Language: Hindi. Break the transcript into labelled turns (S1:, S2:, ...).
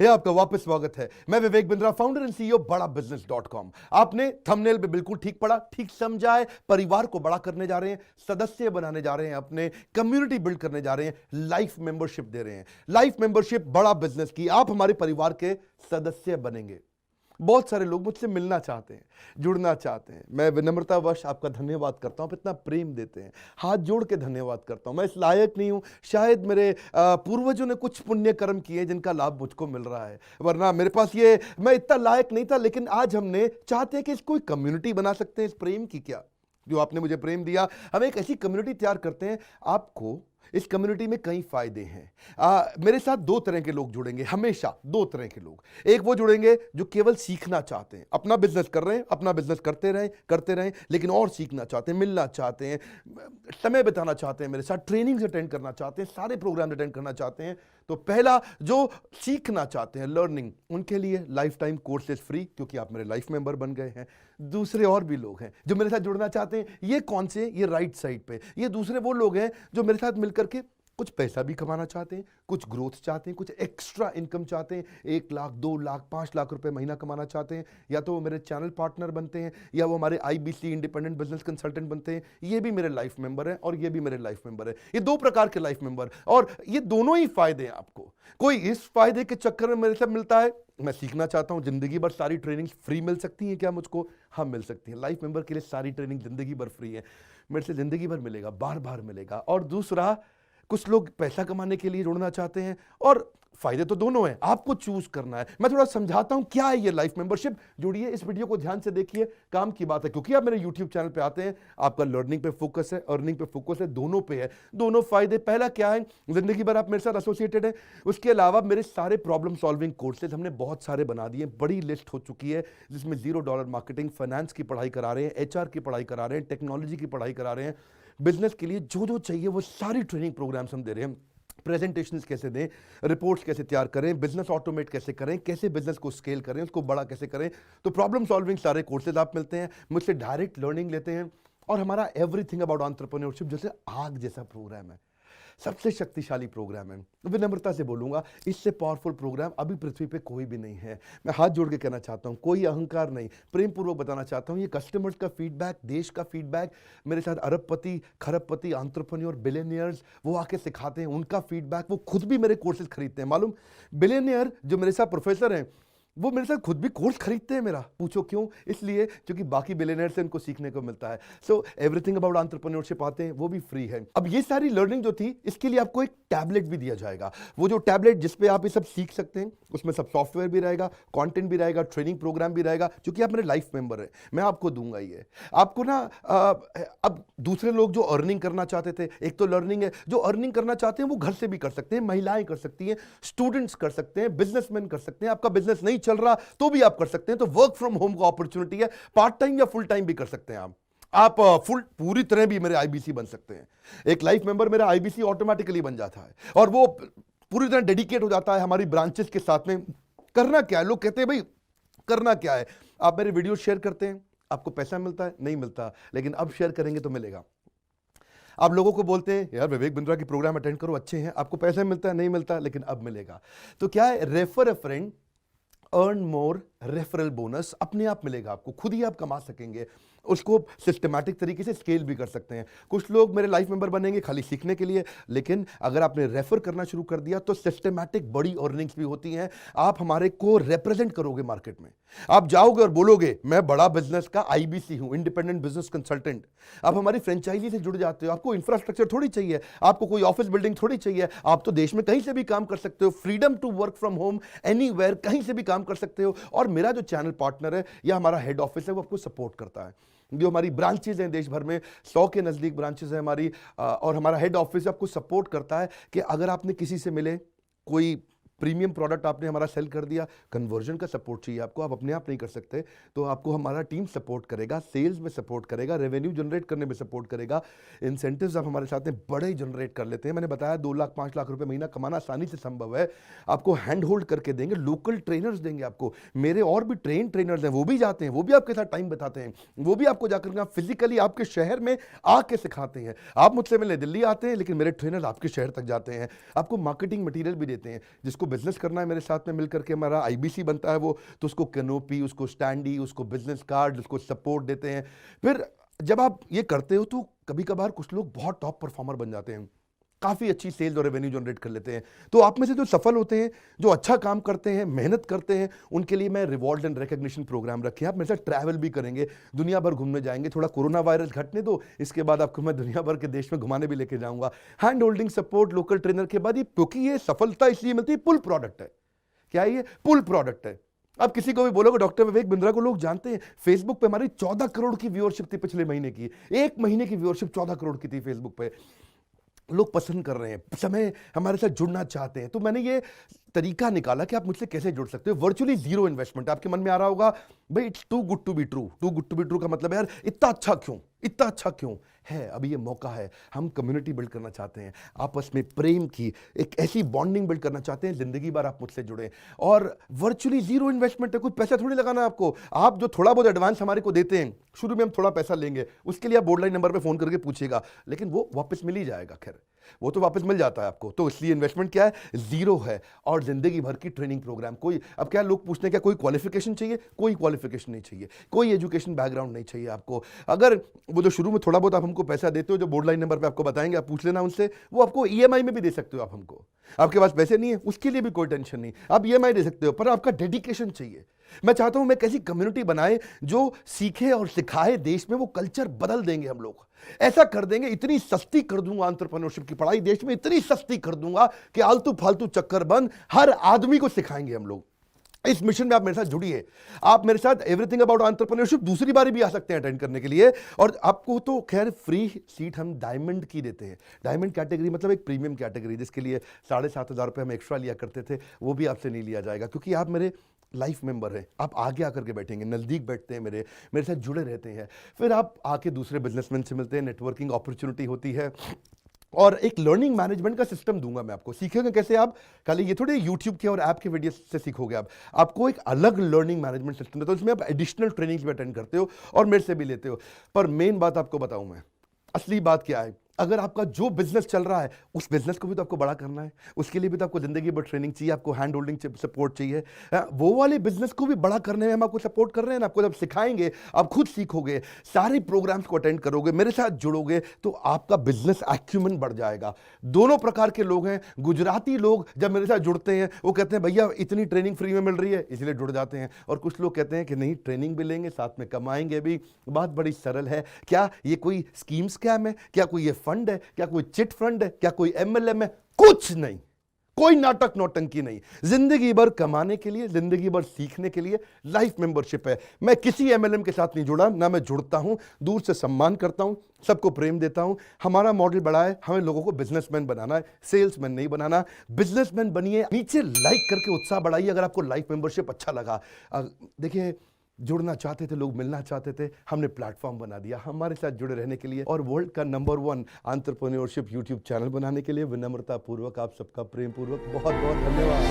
S1: आपका वापस स्वागत है। मैं Vivek Bindra, founder and CEO बड़ा बिजनेस.com। आपने थंबनेल पे बिल्कुल ठीक पढ़ा, ठीक समझा है। परिवार को बड़ा करने जा रहे हैं, सदस्य बनाने जा रहे हैं, अपने कम्युनिटी बिल्ड करने जा रहे हैं, लाइफ मेंबरशिप दे रहे हैं। लाइफ मेंबरशिप बड़ा बिजनेस की, आप हमारे परिवार के सदस्य बनेंगे। बहुत सारे लोग मुझसे मिलना चाहते हैं, जुड़ना चाहते हैं। मैं विनम्रतावश आपका धन्यवाद करता हूं, आप इतना प्रेम देते हैं, हाथ जोड़ के धन्यवाद करता हूं। मैं इस लायक नहीं हूं, शायद मेरे पूर्वजों ने कुछ पुण्य कर्म किए जिनका लाभ मुझको मिल रहा है, वरना मेरे पास ये मैं इतना लायक नहीं था। लेकिन आज हमने चाहते हैं कि इसको एक कम्युनिटी बना सकते हैं। इस प्रेम की क्या, जो आपने मुझे प्रेम दिया, हम एक ऐसी कम्युनिटी तैयार करते हैं। आपको इस कम्युनिटी में कई फायदे हैं। मेरे साथ दो तरह के लोग जुड़ेंगे, हमेशा दो तरह के लोग। एक वो जुड़ेंगे जो केवल सीखना चाहते हैं, अपना बिजनेस कर रहे हैं, अपना बिजनेस करते रहें, लेकिन और सीखना चाहते हैं, मिलना चाहते हैं, समय बिताना चाहते हैं, मेरे साथ ट्रेनिंग्स अटेंड करना चाहते हैं, सारे प्रोग्राम अटेंड करना चाहते हैं। तो पहला, जो सीखना चाहते हैं, लर्निंग, उनके लिए लाइफ टाइम कोर्सेज फ्री, क्योंकि आप मेरे लाइफ मेंबर बन गए हैं। दूसरे और भी लोग हैं जो मेरे साथ जुड़ना चाहते हैं। ये कौन से? ये राइट साइड पे, ये दूसरे वो लोग हैं जो मेरे साथ मिलकर के कुछ पैसा भी कमाना चाहते हैं, कुछ ग्रोथ चाहते हैं, कुछ एक्स्ट्रा इनकम चाहते हैं, 1 लाख, 2 लाख, 5 लाख रुपए महीना कमाना चाहते हैं। या तो वो मेरे चैनल पार्टनर बनते हैं, या वो हमारे IBC इंडिपेंडेंट बिजनेस कंसल्टेंट बनते हैं। ये भी मेरे लाइफ मेंबर है और ये भी मेरे लाइफ मेंबर है। ये दो प्रकार के लाइफ मेंबर, और ये दोनों ही फायदे हैं आपको। कोई इस फायदे के चक्कर में मेरे साथ मिलता है, मैं सीखना चाहता हूं, जिंदगी भर सारी ट्रेनिंग फ्री मिल सकती है क्या मुझको? हाँ, मिल सकती है। लाइफ मेंबर के लिए सारी ट्रेनिंग जिंदगी भर फ्री है, मेरे से जिंदगी भर मिलेगा, बार बार मिलेगा। और दूसरा, कुछ लोग पैसा कमाने के लिए जुड़ना चाहते हैं, और फायदे तो दोनों हैं, आपको चूज करना है। मैं थोड़ा समझाता हूं क्या है ये लाइफ मेंबरशिप। जुड़िए, इस वीडियो को ध्यान से देखिए, काम की बात है। क्योंकि आप मेरे YouTube चैनल पे आते हैं, आपका लर्निंग पे फोकस है, अर्निंग पे फोकस है, दोनों पे है, दोनों फायदे। पहला क्या है, जिंदगी भर आप मेरे साथ एसोसिएटेड है। उसके अलावा मेरे सारे प्रॉब्लम सॉल्विंग कोर्सेज हमने बहुत सारे बना दिए, बड़ी लिस्ट हो चुकी है, जिसमें $0 मार्केटिंग, फाइनेंस की पढ़ाई करा रहे हैं, HR की पढ़ाई करा रहे हैं, टेक्नोलॉजी की पढ़ाई करा रहे हैं। बिजनेस के लिए जो जो चाहिए वो सारी ट्रेनिंग प्रोग्राम्स हम दे रहे हैं। प्रेजेंटेशंस कैसे दें, रिपोर्ट्स कैसे तैयार करें, बिजनेस ऑटोमेट कैसे करें, कैसे बिजनेस को स्केल करें, उसको बड़ा कैसे करें। तो प्रॉब्लम सॉल्विंग सारे कोर्सेज आप मिलते हैं, मुझसे डायरेक्ट लर्निंग लेते हैं। और हमारा एवरीथिंग अबाउट एंटरप्रेन्योरशिप जैसे आग जैसा प्रोग्राम है, सबसे शक्तिशाली प्रोग्राम है। विनम्रता से बोलूंगा, इससे पावरफुल प्रोग्राम अभी पृथ्वी पे कोई भी नहीं है। मैं हाथ जोड़ के कहना चाहता हूं, कोई अहंकार नहीं, प्रेम पूर्वक बताना चाहता हूं, ये कस्टमर्स का फीडबैक, देश का फीडबैक, मेरे साथ अरबपति, खरबपति, एंटरप्रेन्योर, बिलियनियर्स, वो आके सिखाते हैं, उनका फीडबैक, वो खुद भी मेरे कोर्सेज खरीदते हैं। मालूम, बिलियनियर जो मेरे साथ प्रोफेसर हैं, वो मेरे साथ खुद भी कोर्स खरीदते हैं मेरा। पूछो क्यों? इसलिए क्योंकि बाकी बिलियनियर से उनको सीखने को मिलता है। सो एवरीथिंग अबाउट एंटरप्रेन्योरशिप आते हैं, वो भी फ्री है। अब ये सारी लर्निंग जो थी, इसके लिए आपको एक टैबलेट भी दिया जाएगा। वो जो टैबलेट जिसपे आप ये सब सीख सकते हैं, उसमें सब सॉफ्टवेयर भी रहेगा, कंटेंट भी रहेगा, ट्रेनिंग प्रोग्राम भी रहेगा। क्योंकि आप मेरे लाइफ मेंबर है, मैं आपको दूंगा ये। आपको ना अब दूसरे लोग जो अर्निंग करना चाहते थे, एक तो लर्निंग है, जो अर्निंग करना चाहते हैं वो घर से भी कर सकते हैं, महिलाएं कर सकती हैं, स्टूडेंट्स कर सकते हैं, बिजनेसमैन कर सकते हैं। आपका बिजनेस नहीं चल रहा तो भी आप कर सकते हैं। तो वर्क फ्रॉम होम का अपॉर्चुनिटी है, पार्ट टाइम या फुल टाइम भी कर सकते हैं आप फुल पूरी तरह भी मेरे IBC बन सकते हैं। एक लाइफ मेंबर मेरा IBC ऑटोमेटिकली बन जाता है, और वो पूरी तरह डेडिकेट हो जाता है हमारी ब्रांचेस के साथ में। करना क्या है, लोग कहते हैं भाई करना क्या है, आप मेरे वीडियो शेयर करते हैं, आपको पैसा मिलता है? नहीं मिलता, लेकिन अब शेयर करेंगे तो मिलेगा। आप लोगों को बोलते हैं यार विवेक बिंद्रा की प्रोग्राम अटेंड करो, अच्छे हैं, आपको पैसा मिलता है? नहीं मिलता, लेकिन अब मिलेगा। तो क्या है, refer a friend, earn more, referral bonus अपने आप मिलेगा आपको, खुद ही आप कमा सकेंगे। उसको सिस्टमैटिक तरीके से स्केल भी कर सकते हैं। कुछ लोग मेरे लाइफ मेंबर बनेंगे खाली सीखने के लिए, लेकिन अगर आपने रेफर करना शुरू कर दिया तो सिस्टमैटिक बड़ी अर्निंग्स भी होती हैं। आप हमारे को रिप्रेजेंट करोगे मार्केट में, आप जाओगे और बोलोगे मैं बड़ा बिजनेस का IBC हूं, इंडिपेंडेंट बिजनेस कंसल्टेंट। आप हमारी फ्रेंचाइजी से जुड़ जाते हो, आपको इंफ्रास्ट्रक्चर थोड़ी चाहिए, आपको कोई ऑफिस बिल्डिंग थोड़ी चाहिए, आप तो देश में कहीं से भी काम कर सकते हो, freedom to work from home, anywhere, कहीं से भी काम कर सकते हो। और मेरा जो चैनल पार्टनर है या हमारा हेड ऑफिस है, वो आपको सपोर्ट करता है। जो हमारी ब्रांचेज हैं देश भर में, 100 के नजदीक ब्रांचेज हैं हमारी, और हमारा हेड ऑफिस आपको सपोर्ट करता है कि अगर आपने किसी से मिले, कोई प्रीमियम प्रोडक्ट आपने हमारा सेल कर दिया, कन्वर्जन का सपोर्ट चाहिए आपको, आप अपने आप नहीं कर सकते, तो आपको हमारा टीम सपोर्ट करेगा, सेल्स में सपोर्ट करेगा, रेवेन्यू जनरेट करने में सपोर्ट करेगा, इंसेंटिव्स आप हमारे साथ में बड़े जनरेट कर लेते हैं। मैंने बताया 2 लाख 5 लाख रुपए महीना कमाना आसानी से संभव है। आपको हैंड होल्ड करके देंगे, लोकल ट्रेनर्स देंगे आपको, मेरे और भी ट्रेनर्स हैं, वो भी जाते हैं, वो भी आपके साथ टाइम बताते हैं, वो भी आपको जाकर फिजिकली आपके शहर में आके सिखाते हैं। आप मुझसे मिलने दिल्ली आते हैं, लेकिन मेरे ट्रेनर आपके शहर तक जाते हैं, आपको मार्केटिंग मटीरियल भी देते हैं, जिसको जिसको बिजनेस करना है मेरे साथ में मिल करके हमारा आईबीसी बनता है वो, तो उसको कैनोपी, उसको स्टैंडी, उसको बिजनेस कार्ड, उसको सपोर्ट देते हैं। फिर जब आप ये करते हो तो कभी कभार कुछ लोग बहुत टॉप परफॉर्मर बन जाते हैं, काफ़ी अच्छी सेल्स और रेवेन्यू जनरेट कर लेते हैं। तो आप में से जो सफल होते हैं, जो अच्छा काम करते हैं, मेहनत करते हैं, उनके लिए मैं रिवॉर्ड एंड रिकग्निशन प्रोग्राम रखे हैं। आप मेरे साथ ट्रैवल भी करेंगे, दुनिया भर घूमने जाएंगे। थोड़ा कोरोना वायरस घटने दो, इसके बाद आपको मैं दुनिया भर के देश में घुमाने भी लेके जाऊंगा। Hand holding support, local trainer के बाद, ये क्योंकि ये सफलता इसलिए मिलती है, पुल प्रोडक्ट है। क्या ये पुल प्रोडक्ट है? अब किसी को भी बोलोगे डॉक्टर विवेक बिंद्रा को लोग जानते हैं, फेसबुक पे हमारी 14 करोड़ की व्यूअरशिप थी पिछले महीने की। एक महीने की व्यूअरशिप 14 करोड़ की थी फेसबुक पे। लोग पसंद कर रहे हैं, समय हमारे साथ जुड़ना चाहते हैं। तो मैंने ये तरीका निकाला कि आप मुझसे कैसे जुड़ सकते हो। Virtually zero investment. आपके मन में आ रहा होगा भाई it's too good to be true. Too good to be true का मतलब है यार इतना अच्छा क्यों, इतना अच्छा क्यों है? अभी ये मौका है, हम कम्युनिटी बिल्ड करना चाहते हैं, आपस में प्रेम की एक ऐसी बॉन्डिंग बिल्ड करना चाहते हैं, जिंदगी भर आप मुझसे जुड़े। और वर्चुअली जीरो इन्वेस्टमेंट है, कुछ पैसा थोड़ी लगाना है आपको। आप जो थोड़ा बहुत एडवांस हमारे को देते हैं, शुरू में हम थोड़ा पैसा लेंगे, उसके लिए आप बोर्ड लाइन नंबर पे फोन करके पूछिएगा, लेकिन वो वापस मिल ही जाएगा। खैर वो तो वापस मिल जाता है आपको। तो इसलिए इन्वेस्टमेंट क्या है? जीरो है। और जिंदगी भर की ट्रेनिंग प्रोग्राम। कोई अब क्या लोग पूछते हैं क्या कोई क्वालिफिकेशन चाहिए? कोई क्वालिफिकेशन नहीं चाहिए, कोई एजुकेशन बैकग्राउंड नहीं चाहिए आपको। अगर वो जो शुरू में थोड़ा बहुत आप हमको पैसा देते हो, जो बोर्ड लाइन नंबर पे आपको बताएंगे, आप पूछ लेना उनसे, वो आपको ईएमआई में भी दे सकते हो आप हमको। आपके पास पैसे नहीं है उसके लिए भी कोई टेंशन नहीं, आप ईएमआई दे सकते हो, पर आपका डेडिकेशन चाहिए। मैं चाहता हूं मैं कैसी कम्युनिटी बनाए जो सीखे और सिखाए, देश में वो कल्चर बदल देंगे हम लोग। ऐसा कर देंगे, इतनी सस्ती कर दूंगा एंटरप्रेन्योरशिप की पढ़ाई देश में, इतनी सस्ती कर दूंगा कि आलतू फालतू चक्कर बंद, हर आदमी को सिखाएंगे हम लोग। इस मिशन में आप मेरे साथ जुड़िए। आप मेरे साथ एवरीथिंग अबाउट एंटरप्रेन्योरशिप दूसरी बारी भी आ सकते हैं अटेंड करने के लिए। और आपको तो खैर फ्री सीट हम डायमंड की देते हैं। डायमंड कैटेगरी मतलब एक प्रीमियम कैटेगरी, जिसके लिए 7,500 रुपये हम एक्स्ट्रा लिया करते थे, वो भी आपसे नहीं लिया जाएगा, क्योंकि आप मेरे लाइफ मेंबर हैं। आप आगे आकर के बैठेंगे, नज़दीक बैठते हैं, मेरे साथ जुड़े रहते हैं। फिर आप आके दूसरे बिजनेसमैन से मिलते हैं, नेटवर्किंग अपॉर्चुनिटी होती है। और एक लर्निंग मैनेजमेंट का सिस्टम दूंगा मैं आपको। सीखेंगे कैसे आप? खाली ये थोड़े यूट्यूब के और ऐप के वीडियो से सीखोगे आप। आपको एक अलग लर्निंग मैनेजमेंट सिस्टम है, तो इसमें आप एडिशनल ट्रेनिंग्स भी अटेंड करते हो और मेरे से भी लेते हो। पर मेन बात आपको बताऊं मैं, असली बात क्या है। अगर आपका जो बिजनेस चल रहा है उस बिजनेस को भी तो आपको बड़ा करना है, उसके लिए भी तो आपको जिंदगी भर ट्रेनिंग चाहिए, आपको हैंड होल्डिंग सपोर्ट चाहिए। वो वाले बिजनेस को भी बड़ा करने में हम आपको सपोर्ट कर रहे हैं ना। आपको जब सिखाएंगे, आप खुद सीखोगे, सारे प्रोग्राम्स को अटेंड करोगे, मेरे साथ जुड़ोगे, तो आपका बिजनेस एक्यूमेंट बढ़ जाएगा। दोनों प्रकार के लोग हैं। गुजराती लोग जब मेरे साथ जुड़ते हैं वो कहते हैं भैया इतनी ट्रेनिंग फ्री में मिल रही है, इसलिए जुड़ जाते हैं। और कुछ लोग कहते हैं कि नहीं, ट्रेनिंग भी लेंगे, साथ में कमाएंगे भी। बात बड़ी सरल है। क्या ये कोई स्कीम स्कैम है? क्या कोई ये फंड है? क्या कोई चिट फंड है? क्या कोई एमएलएम है? कुछ नहीं, कोई नाटक नौटंकी नहीं। जिंदगी भर कमाने के लिए, जिंदगी भर सीखने के लिए लाइफ मेंबरशिप है। मैं किसी एमएलएम के साथ नहीं जुड़ा, ना मैं जुड़ता हूं। दूर से सम्मान करता हूं, सबको प्रेम देता हूं। हमारा मॉडल बड़ा है, हमें लोगों को बिजनेसमैन बनाना है, सेल्समैन नहीं बनाना। बिजनेसमैन बनिए। नीचे लाइक करके उत्साह बढ़ाइए अगर आपको लाइफ मेंबरशिप अच्छा लगा। देखिए, जुड़ना चाहते थे लोग, मिलना चाहते थे, हमने प्लेटफॉर्म बना दिया हमारे साथ जुड़े रहने के लिए। और वर्ल्ड का नंबर 1 एंटरप्रेन्योरशिप यूट्यूब चैनल बनाने के लिए विनम्रता पूर्वक आप सबका प्रेम पूर्वक बहुत बहुत धन्यवाद।